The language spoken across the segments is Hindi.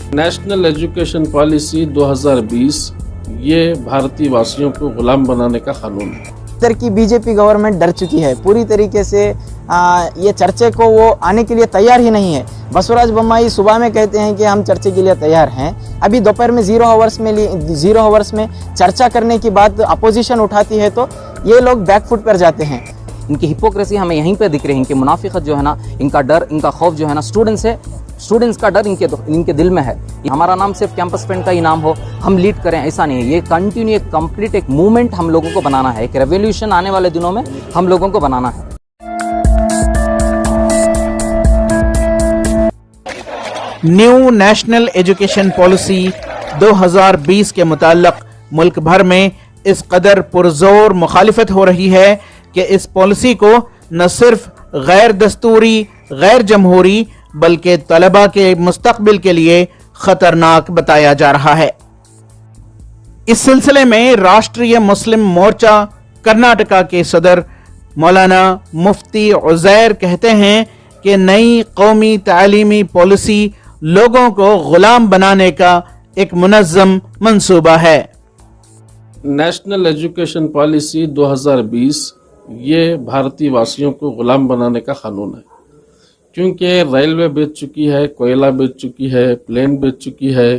नेशनल एजुकेशन पॉलिसी 2020 ये भारतीय वासियों को गुलाम बनाने का कानून है। इधर की बीजेपी गवर्नमेंट डर चुकी है पूरी तरीके से। ये चर्चे को वो आने के लिए तैयार ही नहीं है। बसवराज बोम्माई सुबह में कहते हैं कि हम चर्चे के लिए तैयार हैं, अभी दोपहर में जीरो हावर्स में चर्चा करने की बात अपोजिशन उठाती है तो ये लोग बैकफुट पर जाते हैं। इनकी हिपोक्रेसी हमें यहीं पे दिख रही है। इनकी मुनाफिकत जो है ना, इनका डर, इनका खौफ जो है ना स्टूडेंट्स का डर इनके दिल में है। हमारा नाम सिर्फ कैंपस फ्रेंड का ही नाम हो, हम लीड करें, ऐसा नहीं है। ये कंटिन्यू एक कंप्लीट एक मूवमेंट हम लोगों को बनाना है, एक रेवोल्यूशन आने वाले दिनों में हम लोगों को बनाना है। न्यू नेशनल एजुकेशन पॉलिसी 2020 के मुताल्लिक मुल्क भर में इस कदर पुरजोर मुखालिफत हो रही है कि इस पॉलिसी को न सिर्फ गैर दस्तूरी, गैर जमहूरी बल्कि तलबा के मुस्तकबिल के लिए खतरनाक बताया जा रहा है। इस सिलसिले में राष्ट्रीय मुस्लिम मोर्चा कर्नाटका के सदर मौलाना मुफ्ती उज़ैर कहते हैं कि नई कौमी तालीमी पॉलिसी लोगों को गुलाम बनाने का एक मुनज़्ज़म मंसूबा है। नेशनल एजुकेशन पॉलिसी 2020 ये भारतीय वासियों को गुलाम बनाने का कानून है, क्योंकि रेलवे बेच चुकी है, कोयला बेच चुकी है, प्लेन बेच चुकी है,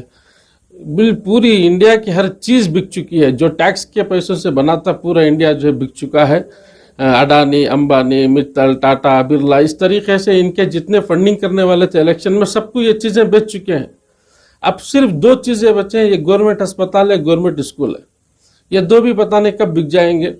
पूरी इंडिया की हर चीज़ बिक चुकी है। जो टैक्स के पैसों से बना था पूरा इंडिया जो है बिक चुका है। अडानी, अंबानी, मित्तल, टाटा, बिरला, इस तरीके से इनके जितने फंडिंग करने वाले थे इलेक्शन में सबको ये चीज़ें बेच चुके हैं। अब सिर्फ दो चीज़ें बचे हैं, ये गवर्नमेंट अस्पताल है, गवर्नमेंट स्कूल है। ये दो भी पता नहीं कब बिक जाएंगे।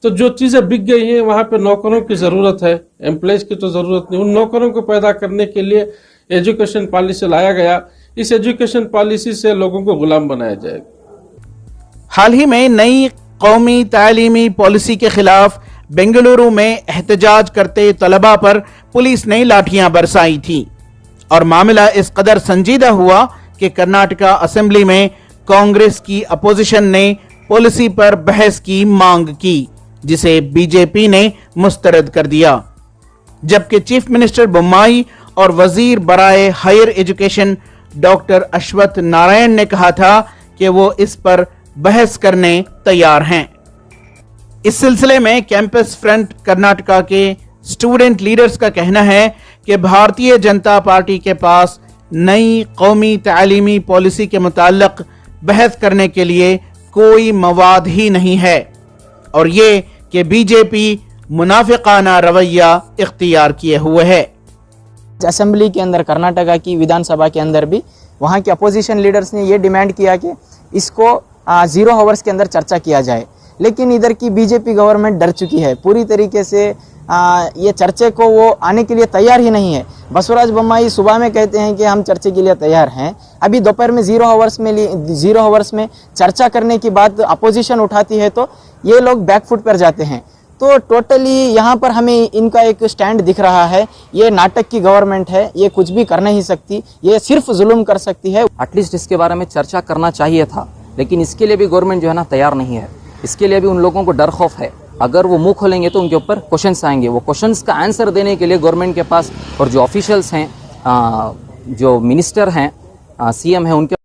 तो जो चीज़ें बिक गई हैं वहाँ पे नौकरों की ज़रूरत है, एम्प्लॉयज की तो ज़रूरत नहीं। उन नौकरों को पैदा करने के लिए एजुकेशन पॉलिसी लाया गया। इस एजुकेशन पॉलिसी से लोगों को गुलाम बनाया जाएगा। हाल ही में नई कौमी तालीमी पॉलिसी के खिलाफ बेंगलुरु में एहतजाज करते तलबा पर पुलिस ने लाठियां बरसाई थी और मामला इस कदर संजीदा हुआ कि कर्नाटका असेंबली में कांग्रेस की अपोजिशन ने पॉलिसी पर बहस की मांग की, जिसे बीजेपी ने मुस्तरद कर दिया। जबकि चीफ मिनिस्टर बोम्माई और वजीर बराए हायर एजुकेशन डॉक्टर अश्वत्थ नारायण ने कहा था कि वो इस पर बहस करने तैयार हैं। इस सिलसिले में कैंपस फ्रंट कर्नाटका के स्टूडेंट लीडर्स का कहना है कि भारतीय जनता पार्टी के पास नई कौमी तालीमी पॉलिसी के मुताल्लिक बहस करने के लिए कोई मवाद ही नहीं है और ये कि बीजेपी मुनाफिकाना रवैया इख्तियार किए हुए है। असेंबली के अंदर, कर्नाटका की विधानसभा के अंदर भी वहाँ के अपोजिशन लीडर्स ने ये डिमांड किया कि इसको 0 हावर्स के अंदर चर्चा किया जाए, लेकिन इधर की बीजेपी गवर्नमेंट डर चुकी है पूरी तरीके से। ये चर्चे को वो आने के लिए तैयार ही नहीं है। बसवराज बोम्माई सुबह में कहते हैं कि हम चर्चे के लिए तैयार हैं, अभी दोपहर में जीरो हावर्स में चर्चा करने की बात अपोजिशन उठाती है तो ये लोग बैकफुट पर जाते हैं। तो टोटली यहाँ पर हमें इनका एक स्टैंड दिख रहा है। ये नाटक की गवर्नमेंट है, ये कुछ भी कर नहीं सकती, ये सिर्फ जुल्म कर सकती है। एटलीस्ट इसके बारे में चर्चा करना चाहिए था, लेकिन इसके लिए भी गवर्नमेंट जो है ना तैयार नहीं है। इसके लिए भी उन लोगों को डर खौफ है। अगर वो मुंह खोलेंगे तो उनके ऊपर क्वेश्चंस आएंगे। वो क्वेश्चंस का आंसर देने के लिए गवर्नमेंट के पास और जो ऑफिशियल्स हैं, जो मिनिस्टर हैं, सीएम है, उनके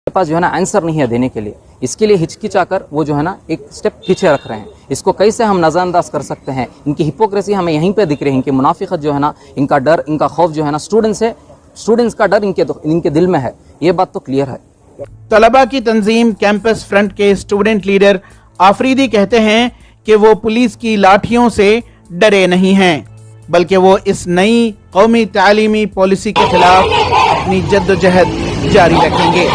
पास जो है ना आंसर नहीं है देने के लिए। इसके लिए हिचकिचाकर वो जो है ना एक स्टेप पीछे रख रहे हैं। इसको कैसे हम नज़रअंदाज कर सकते हैं? इनकी हिपोक्रेसी हमें यहीं पे दिख रही है। इनकी मुनाफिकत जो है ना, इनका डर, इनका खौफ जो है ना स्टूडेंट्स का डर इनके दिल में है। ये बात तो क्लियर है। तलबा की तंजीम कैंपस फ्रंट के स्टूडेंट लीडर आफरीदी कहते हैं कि वो पुलिस की लाठियों से डरे नहीं हैं, बल्कि वो इस नई कौमी तालीमी पॉलिसी के खिलाफ अपनी जद्दोजहद जारी रखेंगे।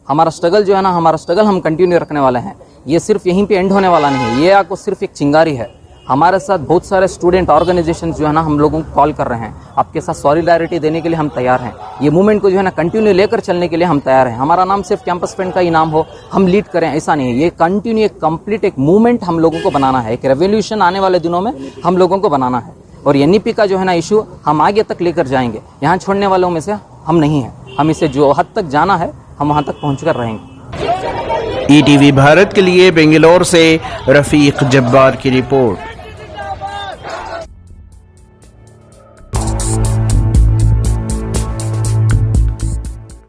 हमारा स्ट्रगल जो है ना, हमारा स्ट्रगल हम कंटिन्यू रखने वाले हैं। ये सिर्फ यहीं पे एंड होने वाला नहीं है। ये आपको सिर्फ एक चिंगारी है। हमारे साथ बहुत सारे स्टूडेंट ऑर्गेनाइजेशंस जो है ना हम लोगों को कॉल कर रहे हैं। आपके साथ सॉलिडारिटी देने के लिए हम तैयार हैं। ये मूवमेंट को जो है ना कंटिन्यू लेकर चलने के लिए हम तैयार हैं। हमारा नाम सिर्फ कैंपस फ्रेंड का ही नाम हो, हम लीड करें, ऐसा नहीं है। ये कंटिन्यू एक कंप्लीट एक मूवमेंट हम लोगों को बनाना है। एक रेवोल्यूशन आने वाले दिनों में हम लोगों को बनाना है। और एनईपी का जो है ना इशू हम आगे तक लेकर जाएंगे। यहाँ छोड़ने वालों में से हम नहीं हैं। हम इसे जो हद तक जाना है हम वहाँ तक पहुँच कर रहेंगे। ईटीवी भारत के लिए बेंगलोर से रफीक जब्बार की रिपोर्ट।